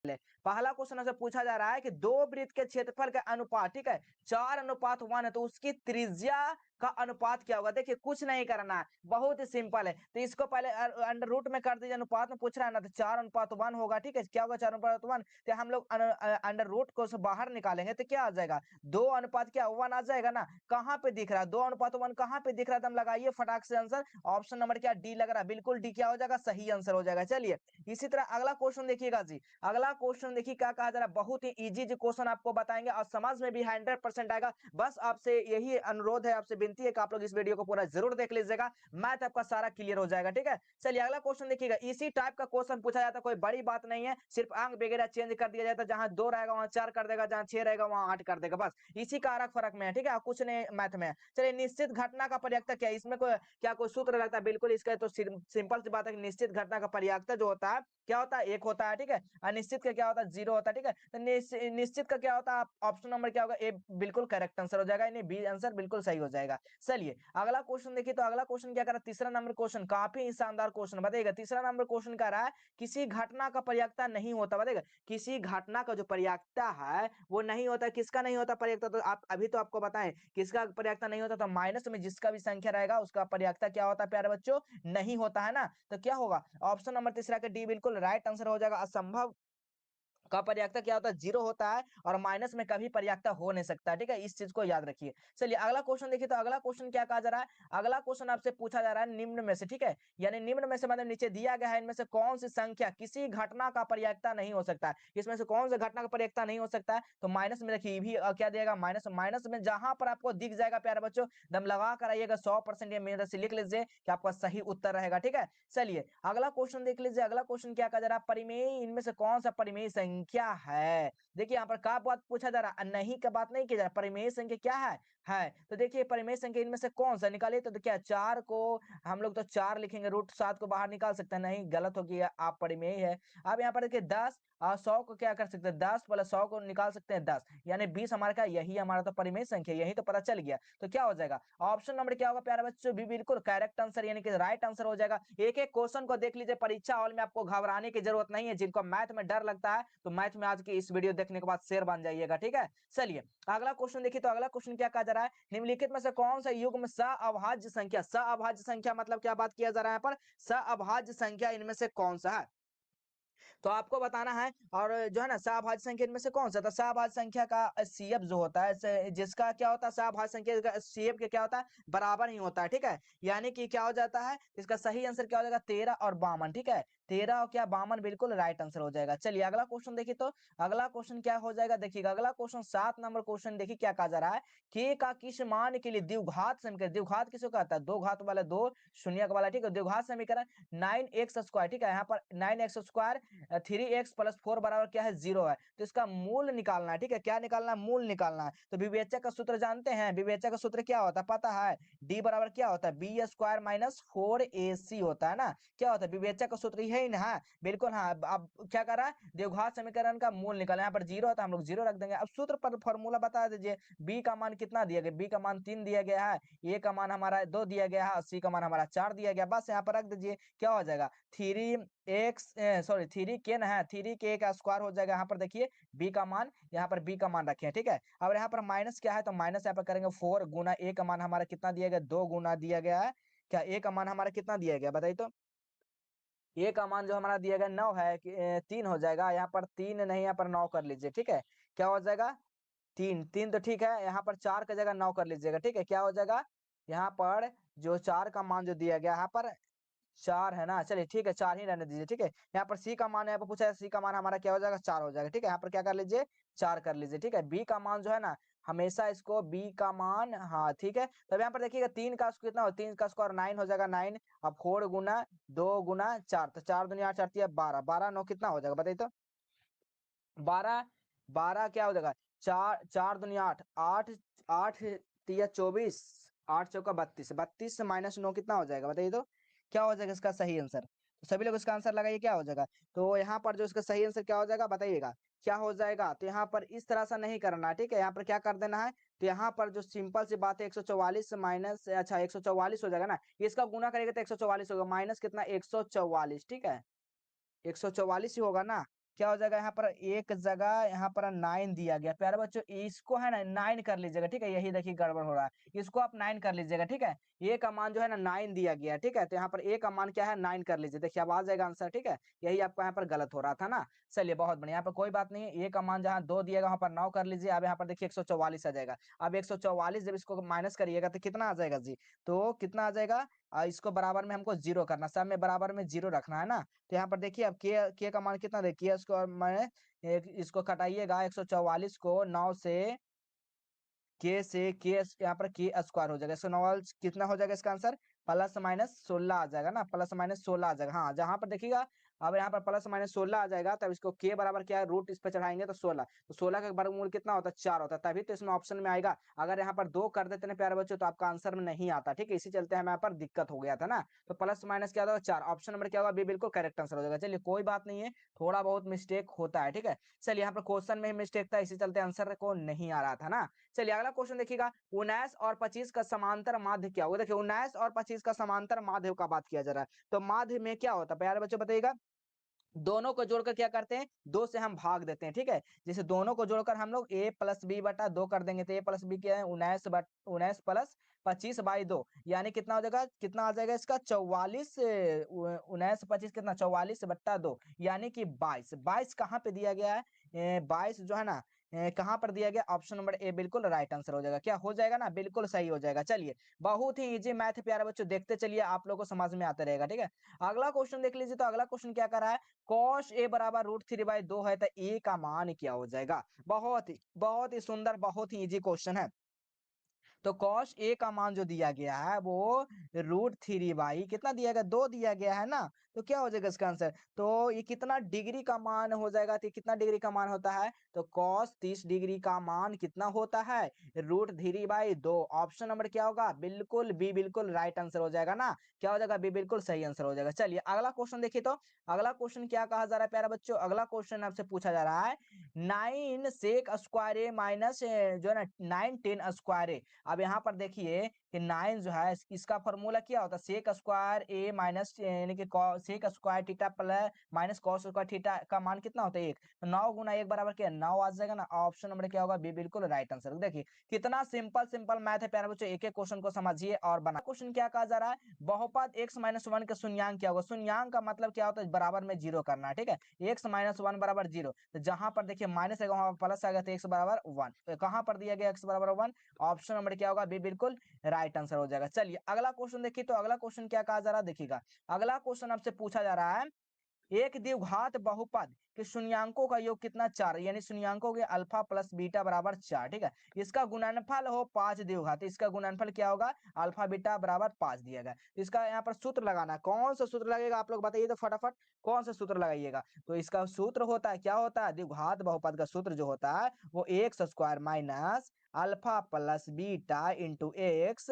पहला क्वेश्चन हमसे पूछा जा रहा है कि दो वृत्त के क्षेत्रफल का अनुपात, ठीक है, 4:1 है, तो उसकी त्रिज्या का अनुपात क्या होगा। देखिए कुछ नहीं करना है, बहुत ही सिंपल है। तो इसको पहले अंडर रूट में कर दीजिए, अनुपात में पूछ रहा है ना, तो 4:1 होगा, ठीक है। क्या होगा 4:1, तो हम लोग अंडर रूट को बाहर निकालेंगे तो क्या आ जाएगा, 2 अनुपात क्या 1 आ जाएगा ना। कहाँ पे दिख रहा है 2:1, कहाँ पे दिख रहा है, तो हम लगाइए फटाक से आंसर। ऑप्शन नंबर क्या डी लग रहा है, बिल्कुल डी क्या हो जाएगा, सही आंसर हो जाएगा। चलिए इसी तरह अगला क्वेश्चन देखिएगा जी। अगला क्वेश्चन देखिए क्या कहा जा रहा है, बहुत ही इजी जो क्वेश्चन आपको बताएंगे और समझ में भी 100% आएगा। बस आपसे यही अनुरोध है, आपसे विनती है कि आप लोग इस वीडियो को पूरा जरूर देख लीजिएगा, मैथ आपका सारा क्लियर हो जाएगा, ठीक है। चलिए अगला क्वेश्चन देखिएगा। इसी टाइप का क्वेश्चन पूछा जाता है, कोई बड़ी बात नहीं है, सिर्फ अंक वगैरह चेंज कर दिया जाता है, जहां 2 रहेगा वहां 4 कर देगा, जहां 6 रहेगा वहां 8 कर देगा, बस इसी का फर्क में है, ठीक है, कुछ नहीं मैथ में। चलिए निश्चित घटना का पर्याप्त क्या है, इसमें कोई क्या कोई सूत्र लगता है, बिल्कुल इसका तो सिंपल सी बात है कि निश्चित घटना का पर्याप्त जो होता है क्या होता है 1 होता है, ठीक है। अनिश्चित का क्या होता है 0 होता है, ठीक है। तो निश्चित का क्या होता है, ऑप्शन नंबर क्या होगा, ए बिल्कुल करेक्ट आंसर हो जाएगा, यानी बी आंसर बिल्कुल सही हो जाएगा। चलिए अगला क्वेश्चन देखिए, तो अगला क्वेश्चन क्या कर रहा है, तीसरा नंबर क्वेश्चन काफी शानदार क्वेश्चन बताइएगा। तीसरा नंबर क्वेश्चन कह रहा है किसी घटना का पर्याप्तता नहीं होता, बताइएगा किसी घटना का जो पर्याप्तता है वो नहीं होता, किसका नहीं होता पर्याप्तता, तो आप अभी तो आपको बताएं किसका पर्याप्तता नहीं होता, तो माइनस में जिसका भी संख्या रहेगा उसका पर्याप्तता क्या होता है प्यारे बच्चों, नहीं होता है ना। तो क्या होगा ऑप्शन नंबर तीसरा का डी बिल्कुल राइट आंसर हो जाएगा। असंभव का पर्याप्तता क्या होता है 0 होता है, और माइनस में कभी पर्याप्तता हो नहीं सकता, ठीक है, इस चीज को याद रखिए। चलिए अगला क्वेश्चन देखिए, तो अगला क्वेश्चन क्या कहा जा रहा है, अगला क्वेश्चन आपसे पूछा जा रहा है निम्न में से, ठीक है, यानी निम्न में से मतलब नीचे दिया गया है इनमें से कौन सी संख्या किसी घटना का पर्याप्तता नहीं हो सकता है, इसमें से कौन सी घटना का पर्याप्तता नहीं हो सकता है। तो माइनस में देखिए भी क्या देगा माइनस, माइनस में जहां पर आपको दिख जाएगा प्यारे बच्चों दम लगा कर आइएगा 100%, ये मेरे से लिख लीजिए कि आपका सही उत्तर रहेगा, ठीक है। चलिए अगला क्वेश्चन देख लीजिए, अगला क्वेश्चन क्या कहा जा रहा है, परिमेय इनमें से कौन सा परिमेय संख्या है। देखिए यहाँ पर क्या बात पूछा जा रहा है, नहीं का बात नहीं किया जा रहा, परिमेय संख्या क्या है। तो देखिए परिमेय संख्या इनमें से कौन सा निकालिए, तो क्या 4 को हम लोग तो 4 लिखेंगे, √7 को बाहर निकाल सकते हैं, नहीं गलत हो गया, आप परिमेय है। अब यहाँ पर देखिए 10 और 100 को क्या कर सकते हैं, 10 + 100 को निकाल सकते हैं 10, यानी 20 हमारा क्या, यही हमारा तो परिमेय संख्या, यही तो पता चल गया। तो क्या हो जाएगा ऑप्शन नंबर क्या होगा प्यारे बच्चों, भी बिल्कुल करेक्ट आंसर यानी कि राइट आंसर हो जाएगा। एक एक क्वेश्चन को देख लीजिए, परीक्षा हॉल में आपको घबराने की जरूरत नहीं है। जिनको मैथ में डर लगता है तो मैथ में आज की इस वीडियो देखने के बाद शेर बन जाइएगा, ठीक है। चलिए अगला क्वेश्चन देखिए, तो अगला क्वेश्चन क्या कहा जा रहा है, निम्नलिखित में से कौन सा युग्म सअभाज्य संख्या, सअभाज्य संख्या मतलब क्या बात किया जा रहा है यहाँ पर, सअभाज्य संख्या इनमें से कौन सा है, तो आपको बताना है। और जो है ना सहभाज्य संख्या इनमें से कौन सा, तो सहभाज्य संख्या का CF जो होता है, जिसका क्या होता है सहभाज्य संख्या का CF के क्या होता है बराबर ही होता है, ठीक है। यानी कि क्या हो जाता है, इसका सही आंसर क्या हो जाएगा 13 और 52, ठीक है, 13 और क्या 52 बिल्कुल राइट आंसर हो जाएगा। चलिए अगला क्वेश्चन देखिए, तो अगला क्वेश्चन क्या हो जाएगा, देखिएगा अगला क्वेश्चन 7 नंबर क्वेश्चन देखिए क्या कहा जा रहा है, k का किस मान के लिए द्विघात समीकरण, द्विघात किसको कहता है, दो घात वाला, दो शून्य वाला, ठीक है, द्विघात समीकरण 9x², ठीक है, यहाँ पर 9x², 3x + 4 बराबर क्या है 0 है, तो इसका मूल निकालना है, ठीक है, क्या निकालना है, मूल निकालना है। तो विवेचक का सूत्र जानते हैं, विवेचक का सूत्र क्या होता है पता है, D बराबर क्या होता है B² - 4AC होता है ना, क्या होता है विवेचक का सूत्र यही ना है, बिल्कुल हाँ। अब क्या कर रहा है द्विघात समीकरण का मूल निकालना, यहाँ पर 0 है तो हम लोग 0 रख देंगे। अब सूत्र पर फॉर्मूला बता दीजिए, B का मान कितना दिया गया, B का मान 3 दिया गया है, A का मान हमारा 2 दिया गया है, C का मान हमारा 4 दिया गया, बस यहाँ पर रख दीजिए, क्या हो जाएगा 3k ना है, 3k का स्क्वायर हो जाएगा। यहाँ पर देखिए b का मान, यहाँ पर b का मान रखे हैं, ठीक है। अब यहाँ पर माइनस क्या है, तो माइनस यहाँ पर करेंगे 4 गुना a का मान हमारा कितना दिया गया 2 गुना दिया गया है, क्या a का मान हमारा कितना दिया गया बताइए, तो a का मान जो हमारा दिया गया 9 है कि 3 हो जाएगा, यहाँ पर 3 नहीं यहाँ पर 9 कर लीजिए, ठीक है, क्या हो जाएगा 3 3 तो ठीक है, यहाँ पर 4 की जगह 9 कर लीजिएगा, ठीक है, क्या हो जाएगा यहाँ पर जो 4 का मान जो दिया गया यहाँ पर 4 है ना, चलिए ठीक है 4 ही रहने दीजिए, ठीक है। यहाँ पर सी का मान यहाँ पर पूछा है, सी का मान हमारा क्या हो जाएगा 4 हो जाएगा, ठीक है, यहाँ पर क्या कर लीजिए 4 कर लीजिए, ठीक है। बी का मान जो है ना हमेशा इसको बी का मान, हाँ ठीक है। तब यहाँ पर देखिएगा 3 का कितना हो, 3 का स्क्वायर 9 हो जाएगा 9, अब 4 गुना 2 गुना 4, तो 4 दूनी 8 4 12, 12 9 कितना हो जाएगा बताइए, तो 12 12 क्या हो जाएगा 4 4 दूनी 8 8 8 तिया 24, 8 चौका 32, 32 से -9 कितना हो जाएगा बताइए, तो क्या हो जाएगा इसका सही आंसर, तो सभी लोग इसका आंसर लगाइए क्या हो जाएगा। तो यहाँ पर जो इसका सही आंसर क्या हो जाएगा बताइएगा क्या हो जाएगा, तो यहाँ पर इस तरह से नहीं करना है, ठीक है, यहाँ पर क्या कर देना है, तो यहाँ पर जो सिंपल सी बात है 144 माइनस, अच्छा 144 हो जाएगा ना, इसका गुना करेगा तो 144 होगा, माइनस कितना 144, ठीक है 144 ही होगा ना, क्या हो जाएगा यहाँ पर एक जगह यहाँ पर 9 दिया गया प्यारे बच्चों, इसको है ना 9 कर लीजिएगा, ठीक है, यही देखिए गड़बड़ हो रहा है, इसको आप 9 कर लीजिएगा, ठीक है। ए का मान जो है ना 9 दिया गया, ठीक है, तो यहाँ पर ए का मान क्या है 9 कर लीजिए, देखिए अब आ जाएगा आंसर, ठीक है। यही आपको यहाँ पर गलत हो रहा था ना। चलिए बहुत बढ़िया, यहाँ पर कोई बात नहीं है, ए का मान जहाँ 2 दिएगा वहाँ पर 9 कर लीजिए। अब यहाँ पर देखिए 144 आ जाएगा। अब 144 जब इसको माइनस करिएगा तो कितना आ जाएगा जी, तो कितना आ जाएगा, इसको बराबर में हमको जीरो करना, सब में बराबर में जीरो रखना है ना। तो यहाँ पर देखिए अब के का मान कितना देखिए, इसको मैं इसको घटाइएगा 144 को 9 से के यहाँ पर के स्क्वायर हो जाएगा, इसका नॉवल कितना हो जाएगा इसका आंसर, प्लस माइनस 16 आ जाएगा ना, प्लस माइनस 16 आ जाएगा। हाँ जहां पर देखिएगा अब यहाँ पर प्लस माइनस 16 आ जाएगा, तब इसको के बराबर क्या है रूट इस पे चढ़ाएंगे तो 16, तो 16 का वर्गमूल कितना होता है 4 होता है, तभी तो इसमें ऑप्शन में आएगा। अगर यहाँ पर 2 कर देते ना प्यारे बच्चों तो आपका आंसर में नहीं आता, ठीक है, इसी चलते हमें यहाँ पर दिक्कत हो गया था ना। तो प्लस माइनस क्या होगा 4, ऑप्शन नंबर क्या होगा बी बिल्कुल करेक्ट आंसर हो जाएगा। चलिए कोई बात नहीं है, थोड़ा बहुत मिस्टेक होता है, ठीक है। चलिए यहाँ पर क्वेश्चन में मिस्टेक था, इसी चलते आंसर को नहीं आ रहा था ना। चलिए अगला क्वेश्चन देखिएगा, 19 और 25 का समांतर माध्य क्या होगा। देखिए 19 और 25 का समांतर माध्य का बात किया जा रहा है, तो माध्य में क्या होता है प्यारे बच्चों बताइएगा, दोनों को जोड़कर क्या करते हैं, 2 से हम भाग देते हैं, ठीक है। जैसे दोनों को जोड़कर हम लोग a प्लस बी बटा 2 कर देंगे, तो a प्लस बी क्या है 19 प्लस 25/2, यानी कितना हो जाएगा, कितना आ जाएगा इसका 44, 19 25 कितना 44/2, यानी कि 22। 22 कहाँ पे दिया गया है, 22 जो है ना कहाँ पर दिया गया, ऑप्शन नंबर ए बिल्कुल राइट आंसर हो जाएगा। क्या हो जाएगा ना, बिल्कुल सही हो जाएगा। चलिए बहुत ही इजी मैथ है प्यारे बच्चों, देखते चलिए आप लोगों को समझ में आता रहेगा, ठीक है। अगला क्वेश्चन देख लीजिए, तो अगला क्वेश्चन क्या कर रहा है, cos a बराबर √3/2 है, तो a का मान क्या हो जाएगा। बहुत ही सुंदर, बहुत ही इजी क्वेश्चन है। तो cos a का मान जो दिया गया है वो √3 कितना दिया गया 2 दिया गया है ना, तो क्या हो जाएगा इसका आंसर, तो ये कितना डिग्री का मान हो जाएगा, तो कितना डिग्री का मान होता है, तो cos 30 डिग्री का मान कितना होता है √3/2। ऑप्शन नंबर क्या होगा, बिल्कुल बी बिल्कुल राइट आंसर हो जाएगा ना। क्या हो जाएगा, बी बिल्कुल सही आंसर हो जाएगा। चलिए अगला क्वेश्चन देखिए, तो अगला क्वेश्चन क्या कहा जा रहा है प्यारा बच्चों, अगला क्वेश्चन आपसे पूछा जा रहा है 9 सेक स्क्वायर ए माइनस जो है ना 9 10 स्क्वायर ए। अब यहाँ पर देखिए कि 9 जो है इसका फॉर्मूला क्या होता है, सेक स्क्वायर ए माइनस यानी कि sec square theta plus minus cos square theta का मान कितना होता है 1, तो 9 गुना 1 बराबर क्या 9 आ जाएगा ना। ऑप्शन नंबर क्या होगा, बी बिल्कुल राइट आंसर। देखिए कितना सिंपल सिंपल मैथ है प्यारे बच्चों, एक एक क्वेश्चन को समझिए और बना। क्वेश्चन क्या कहा जा रहा है, बहुपद x-1 का शून्यांक क्या होगा। शून्यांक का मतलब क्या होता है, बराबर में जीरो करना है, ठीक है। x-1 बराबर जीरो, तो जहां पर देखिए माइनस आएगा वहां प्लस आएगा, तो x बराबर 1, तो कहां पर दिया गया x बराबर 1, ऑप्शन नंबर क्या होगा, बी बिल्कुल राइट आंसर हो जाएगा। चलिए अगला क्वेश्चन देखिए, तो अगला क्वेश्चन क्या कहा जा रहा है देखिएगा, अगला क्वेश्चन आपसे पूछा जा रहा है एक द्विघात बहुपद के शून्यांकों का योग कितना 4, यानी शून्यांकों के अल्फा प्लस बीटा बराबर 4, ठीक है। इसका गुणनफल हो 5 द्विघात, इसका गुणनफल क्या होगा, अल्फा बीटा बराबर 5 दिया गया। तो इसका यहाँ पर सूत्र लगाना है, कौन सा सूत्र लगेगा आप लोग बताइए तो फटाफट, कौन सा सूत्र लगाइएगा। तो इसका सूत्र होता है, क्या होता है, द्विघात बहुपद का सूत्र जो होता है वो x square minus alpha plus beta into x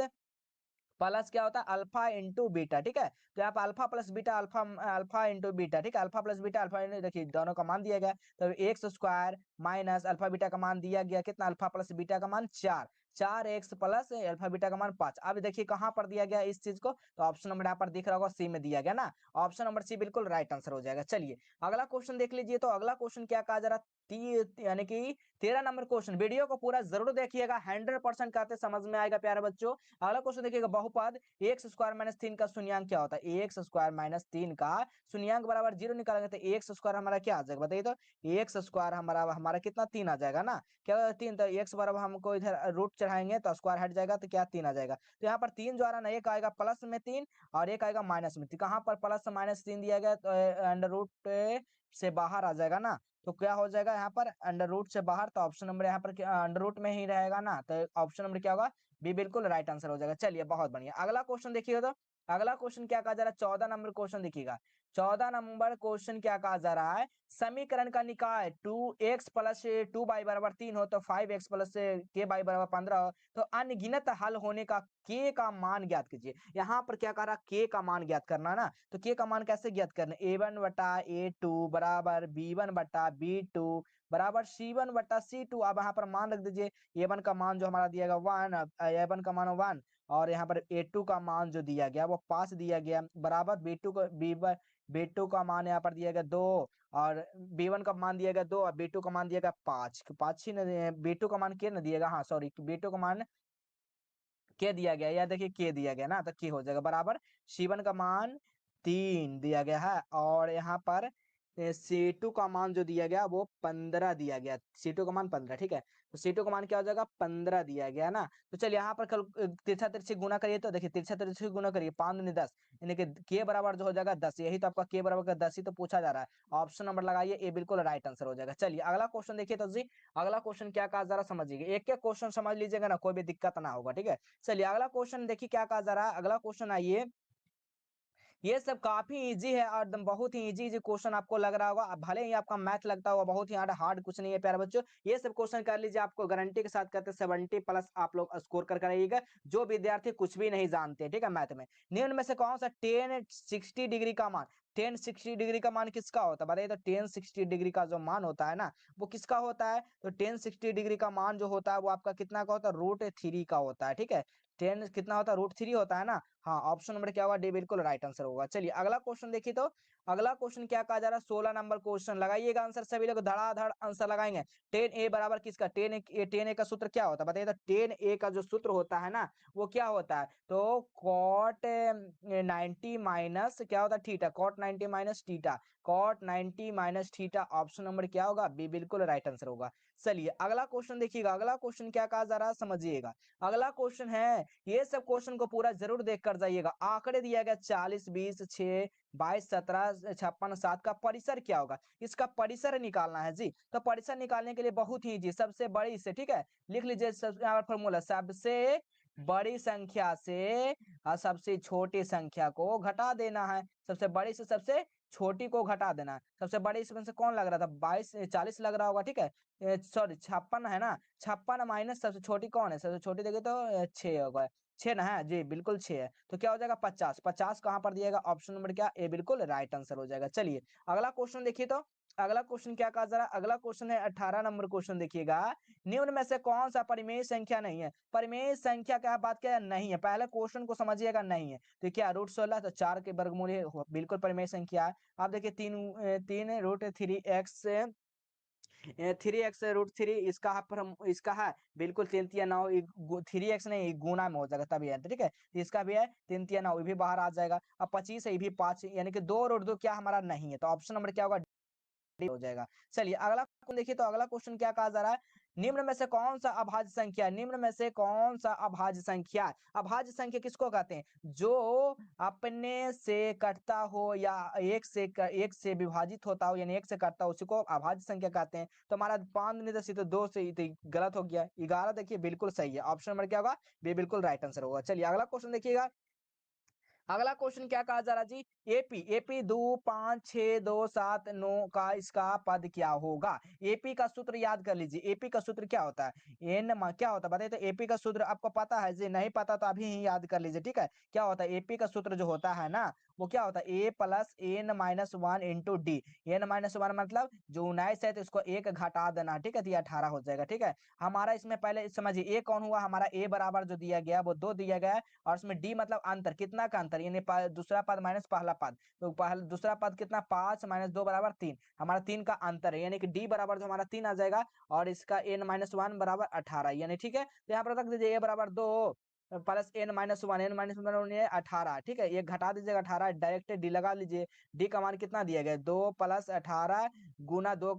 plus क्या होता है अल्फा इंटू बीटा, ठीक है। तो यहाँ पे alpha plus beta, alpha alpha into beta, ठीक है, alpha plus beta alpha into, देखिए दोनों का मान दिया गया, तो x square minus alpha beta का मान दिया गया कितना, अल्फा प्लस बीटा का मान 4, 4x प्लस अल्फा बीटा का मान 5। अब देखिए कहां पर दिया गया इस चीज को, तो ऑप्शन नंबर यहाँ पर दिख रहा होगा सी में दिया गया ना, ऑप्शन नंबर सी बिल्कुल राइट आंसर हो जाएगा। चलिए अगला क्वेश्चन देख लीजिए, तो अगला क्वेश्चन क्या कहा जा रहा यानी कि 13 नंबर क्वेश्चन, वीडियो को पूरा जरूर देखिएगा, 100% कहते समझ में आएगा प्यारे बच्चों। अगला क्वेश्चन देखिएगा, बहुपद एक्स स्क्वायर माइनस 3 का शून्यांक क्या होता है, एक्स स्क्वायर माइनस 3 का शून्यांक बराबर 0 निकालेंगे तो एक्स स्क्वायर हमारा क्या आ जाएगा बताइए, तो एक्स स्क्वायर हमारा हमारा कितना 3 आ जाएगा ना। क्या होगा 3, तो एक्स बराबर हमको इधर रूट चढ़ाएंगे तो स्क्वायर हट जाएगा, तो क्या 3 आ जाएगा। तो यहाँ पर 3 जो आ रहा ना, एक आएगा प्लस में 3 और एक आएगा माइनस में 3, कहाँ पर प्लस माइनस 3 दिया गया, तो अंडर रूट से बाहर आ जाएगा ना। तो क्या हो जाएगा यहाँ पर अंडर रूट से बाहर, तो ऑप्शन नंबर यहाँ पर अंडर रूट में ही रहेगा ना, तो ऑप्शन नंबर क्या होगा, बी बिल्कुल राइट आंसर हो जाएगा। चलिए बहुत बढ़िया, अगला क्वेश्चन देखिएगा, तो अगला क्वेश्चन क्या कहा जा रहा है, 14 नंबर क्वेश्चन देखिएगा। 14 नंबर क्वेश्चन क्या कहा जा रहा है, समीकरण का निकाय 2x प्लस 2y बराबर 3 हो तो 5x प्लस k y बराबर 15 हो, तो अनगिनत हल होने का k का मान ज्ञात कीजिए। यहाँ पर क्या कह रहा है, k का मान ज्ञात करना ना, तो k का मान कैसे ज्ञात करना, a1 बटा a2 बराबर b1 बटा b2 बराबर c1 बटा c2। अब यहाँ पर मान रख दीजिए, a1 का मान जो हमारा दिया गया 1, a1 का मान 1 और यहाँ पर a2 का मान जो दिया गया वो 5 दिया गया, बराबर b2 को B2 का मान यहाँ पर दिया गया 2 और B1 का मान दिया गया 2 और B2 का मान दिया गया 5 5 ही B2 का मान क्या ना दिएगा, हाँ सॉरी B2 का मान के दिया गया, या देखिए के दिया गया ना, तो के हो जाएगा बराबर C1 का मान 3 दिया गया है और यहाँ पर C2 का मान जो दिया गया वो 15 दिया गया, C2 का मान 15, ठीक है। तो C2 का मान क्या हो जाएगा 15 दिया गया ना। तो चलिए यहाँ पर कल तिरछा तिरछी गुना करिए, तो देखिए तिरछा तिरछी गुना करिए 5 दूनी 10, यानी कि के बराबर जो हो जाएगा 10, यही तो आपका के बराबर का 10 ही तो पूछा जा रहा है। ऑप्शन नंबर लगाइए, ये बिल्कुल राइट आंसर हो जाएगा। चलिए अगला क्वेश्चन देखिए तो जी, अगला क्वेश्चन क्या कहा जरा समझिए, एक एक क्वेश्चन समझ लीजिएगा ना, कोई भी दिक्कत ना होगा, ठीक है। चलिए अगला क्वेश्चन देखिए क्या कहा जा रहा है, अगला क्वेश्चन आइए। ये सब काफी इजी है और एकदम बहुत ही इजी इजी क्वेश्चन आपको लग रहा होगा, अब भले ही आपका मैथ लगता होगा बहुत ही हार्ड, हार्ड कुछ नहीं है प्यारे बच्चों। ये सब क्वेश्चन कर लीजिए, आपको गारंटी के साथ कहते हैं 70+ आप लोग स्कोर कर आइएगा, जो विद्यार्थी कुछ भी नहीं जानते, ठीक है मैथ में। निम्न में से कौन सा 1060 डिग्री का मान, 1060 डिग्री का मान किसका होता है बताइए, तो 1060 डिग्री का जो मान होता है ना वो किसका होता है, तो 1060 डिग्री का मान जो होता है वो आपका कितना का होता है, √3 का होता है, ठीक है। 10 कितना होता है, √3 होता है ना, हाँ ऑप्शन नंबर क्या होगा, डी बिल्कुल राइट आंसर होगा। चलिए अगला क्वेश्चन देखिए तो, अगला क्वेश्चन क्या कहा जा रहा है, 16 नंबर क्वेश्चन, लगाइएगा आंसर, सभी लोग धड़ाधड़ आंसर लगाएंगे। 10A बराबर किसका, 10A का सूत्र क्या होता है बताइए, तो 10A का जो सूत्र होता है ना वो क्या होता है, तो कॉट 90 माइनस क्या होता है theta, cot 90 minus theta, cot 90 minus theta, option number क्या होगा, बी बिल्कुल राइट आंसर होगा। चलिए अगला क्वेश्चन देखिएगा, अगला क्वेश्चन क्या कहा जा रहा है समझिएगा, अगला क्वेश्चन है, ये सब क्वेश्चन को पूरा जरूर देख कर जाइएगा। आंकड़े दिया गया 40 20 6 22 17 56 7 का परिसर क्या होगा, इसका परिसर निकालना है जी। तो परिसर निकालने के लिए बहुत ही जी, सबसे बड़ी से, ठीक है लिख लीजिए, फॉर्मूला, सबसे बड़ी संख्या से सबसे छोटी संख्या को घटा देना है, सबसे बड़ी से सबसे छोटी को घटा देना है। सबसे बड़ी इसमें से कौन लग रहा था, 22 40 लग रहा होगा, ठीक है सॉरी 56 है ना, 56 माइनस सबसे छोटी कौन है, सबसे छोटी देखिए तो 6 होगा, 6 ना है जी, बिल्कुल 6 है, तो क्या हो जाएगा 50, 50 कहाँ पर दिएगा, ऑप्शन नंबर क्या, ए बिल्कुल राइट आंसर हो जाएगा। चलिए अगला क्वेश्चन देखिए तो, अगला क्वेश्चन क्या कहा जरा, अगला क्वेश्चन है 18 नंबर क्वेश्चन देखिएगा, निम्न में से कौन सा परिमेय संख्या नहीं है, परिमेय संख्या क्या बात क्या नहीं है, पहले क्वेश्चन को समझिएगा, नहीं है तो क्या √16, तो 4 के वर्गमूल बिल्कुल परिमेय संख्या है। आप देखिए 3√3x 3x√3 इसका पर हम इसका है बिल्कुल 3 3 9, 3x नहीं गुना में हो जाएगा तभी है, ठीक है इसका भी है 3 3 9, ये भी बाहर आ जाएगा। अब 25 है, ये भी 5, यानी कि 2√2 क्या हमारा नहीं है, तो ऑप्शन नंबर क्या होगा, हो जाएगा। चलिए अगला क्वेश्चन देखिए तो, अगला क्वेश्चन क्या कहा जा रहा है, निम्न में से कौन सा अभाज्य संख्या, निम्न में से कौन सा अभाज्य संख्या, अभाज्य संख्या किसको कहते हैं, जो अपने से कटता हो या एक से विभाजित होता हो, यानी एक से कटता हो, उसी को अभाज्य संख्या कहते हैं। तो हमारा 5 नहीं तो 2 से तो गलत हो गया, 11 देखिए बिल्कुल सही है, ऑप्शन नंबर क्या होगा, बी बिल्कुल राइट आंसर होगा। चलिए अगला क्वेश्चन देखिएगा, अगला क्वेश्चन क्या कहा जा रहा जी, एपी एपी 2 5 6 2 7 9 का इसका पद क्या होगा, एपी का सूत्र याद कर लीजिए, एपी का सूत्र क्या होता है, एन क्या होता है बताइए, तो एपी का सूत्र आपको पता है जी, नहीं पता तो अभी ही याद कर लीजिए, ठीक है क्या होता है, एपी का सूत्र जो होता है ना वो क्या होता है, A plus N minus 1 into D, N minus 1 मतलब जो 19 है तो इसको एक घटा देना, ठीक है तो ये 18 हो जाएगा, ठीक है। हमारा इसमें पहले समझिए ए कौन हुआ, हमारा ए बराबर जो दिया गया वो 2 दिया गया है, और उसमें डी मतलब अंतर, कितना का अंतर, यानी दूसरा पद माइनस पहला पद, तो पहला दूसरा पद कितना 5 माइनस 2 बराबर 3, हमारा 3 का अंतर है, यानी कि डी बराबर जो हमारा 3 आ जाएगा, और इसका एन माइनस 1 बराबर 18, यानी ठीक है, तो यहाँ पर रख दीजिए ए बराबर 2 plus N minus 1, n minus 1 18, ठीक है ये घटा दीजिएगा 18, डायरेक्ट डी लगा लीजिए, डी का मान कितना दिया गया 2 प्लस 18 गुना 2,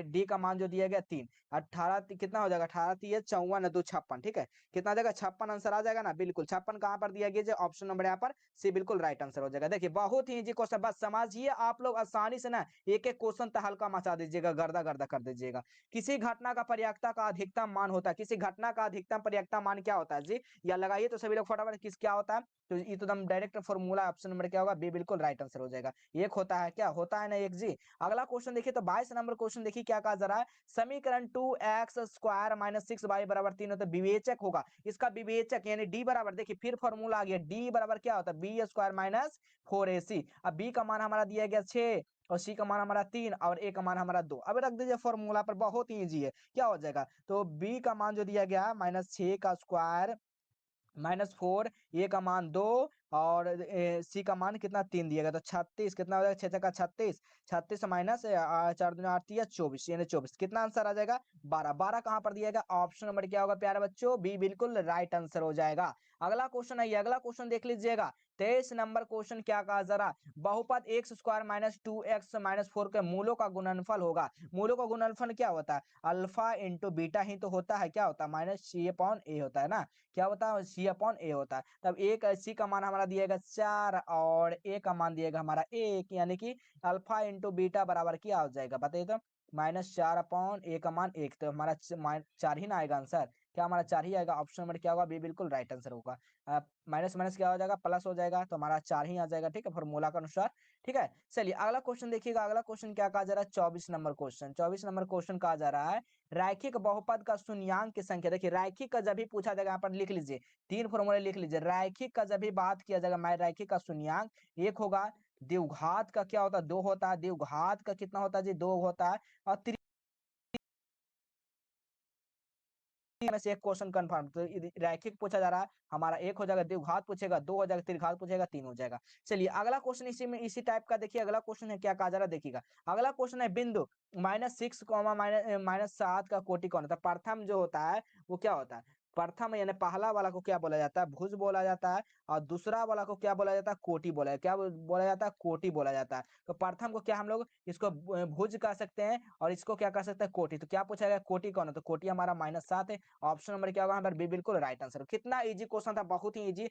डी का मान जो दिया गया 3, 18 कितना हो जाएगा, 18 3 54 2 56, ठीक है कितना आ जाएगा 56 आंसर आ जाएगा ना, बिल्कुल 56 कहाँ पर दिया गया, ऑप्शन नंबर यहाँ पर सी बिल्कुल राइट आंसर हो जाएगा। देखिए बहुत ही इजी क्वेश्चन, बस समझिए आप लोग आसानी से ना, एक एक क्वेश्चन तो हल्का मचा दीजिएगा, गर्दा गर्दा कर दीजिएगा। किसी घटना का पर्याप्तता का अधिकतम मान होता है, किसी घटना का अधिकतम पर्याप्तता मान क्या होता है जी, या लगाइए तो सभी लोग फटाफट, किस क्या होता है, तो ये तो एकदम डायरेक्ट फॉर्मूला, ऑप्शन नंबर क्या होगा, बी बिल्कुल राइट आंसर हो जाएगा। एक होता है क्या होता है ना एक जी। अगला क्वेश्चन देखिए तो 22 नंबर क्वेश्चन देखिए क्या कहा जा रहा है, समीकरण 2x² माइनस 6y बराबर 3 होता है, विवेचक होगा, इसका विवेचक यानी डी बराबर, देखिए फिर फॉर्मूला आ गया, डी बराबर क्या होता है, b² माइनस 4ac, अब बी का मान हमारा दिया गया 6 और सी का मान हमारा 3 और ए का मान हमारा 2, अब रख दीजिए फॉर्मूला पर, बहुत ही इजी है, क्या हो जाएगा, तो बी का मान जो दिया गया -6 का स्क्वायर -4 ए का मान 2 और सी का मान कितना 3 दिया गया तो 36 कितना हो जाएगा 6 छक्का 36 36 माइनस 4 दूनी 8 तिया 24 यानी 24 कितना आंसर आ जाएगा 12 12 कहाँ पर दिया गया ऑप्शन नंबर क्या होगा प्यारे बच्चों बी बिल्कुल राइट आंसर हो जाएगा। अगला क्वेश्चन है ये अगला क्वेश्चन देख लीजिएगा 23 नंबर क्वेश्चन क्या कहा जरा बहुपद एक्स स्क्वायर माइनस 2x-4 के मूलों का गुणनफल होगा। मूलों का गुणनफल क्या होता है अल्फा इंटू बीटा ही तो होता है क्या होता है माइनस सी अपॉन ए होता है ना क्या होता है सी अपॉन ए होता है। तब एक सी का मान हमारा दिएगा 4 और ए का मान दिएगा हमारा 1 यानी कि अल्फा इंटू बीटा बराबर क्या हो जाएगा बताइए तो -4 अपॉन ए का मान 1 तो हमारा 4 ही ना आएगा आंसर क्या हमारा 4 ही आएगा ऑप्शन नंबर क्या होगा बी बिल्कुल राइट आंसर होगा। माइनस माइनस क्या हो जाएगा प्लस हो जाएगा तो हमारा 4 ही आ जाएगा ठीक है फॉर्मूला के अनुसार ठीक है। चलिए अगला क्वेश्चन देखिएगा अगला क्वेश्चन क्या कहा जा रहा है 24 नंबर क्वेश्चन 24 नंबर क्वेश्चन कहा जा रहा है रैखिक बहुपद का शून्यांक की संख्या देखिए रैखिक का जब भी पूछा जाएगा यहाँ पर लिख लीजिए 3 फॉर्मूले लिख लीजिए रैखिक का जब भी बात किया जाएगा मैं रैखिक का शून्यांक एक होगा द्विघात का क्या होता है 2 होता है द्विघात का कितना होता है जी 2 होता है और में से एक क्वेश्चन कंफर्म तो रैखिक पूछा जा रहा है हमारा एक हो जाएगा द्विघात पूछेगा 2 हो जाएगा त्रिघात पूछेगा 3 हो जाएगा। चलिए अगला क्वेश्चन इसी में इसी टाइप का देखिए अगला क्वेश्चन है क्या कहा जा रहा है देखिएगा अगला क्वेश्चन है बिंदु -6 -7 का कोटि कौन होता है प्रथम जो होता है वो क्या होता है प्रथम यानी पहला वाला को क्या बोला जाता है भुज बोला जाता है और दूसरा वाला को क्या बोला जाता है कोटि बोला क्या बोला जाता है कोटि बोला जाता है। तो प्रथम को क्या हम लोग इसको भुज कह सकते हैं और इसको क्या कह सकते हैं कोटि तो क्या पूछा गया कोटि कौन है तो कोटि हमारा -7 है ऑप्शन नंबर क्या होगा यहाँ पर बी बिल्कुल राइट आंसर कितना इजी क्वेश्चन था बहुत ही इजी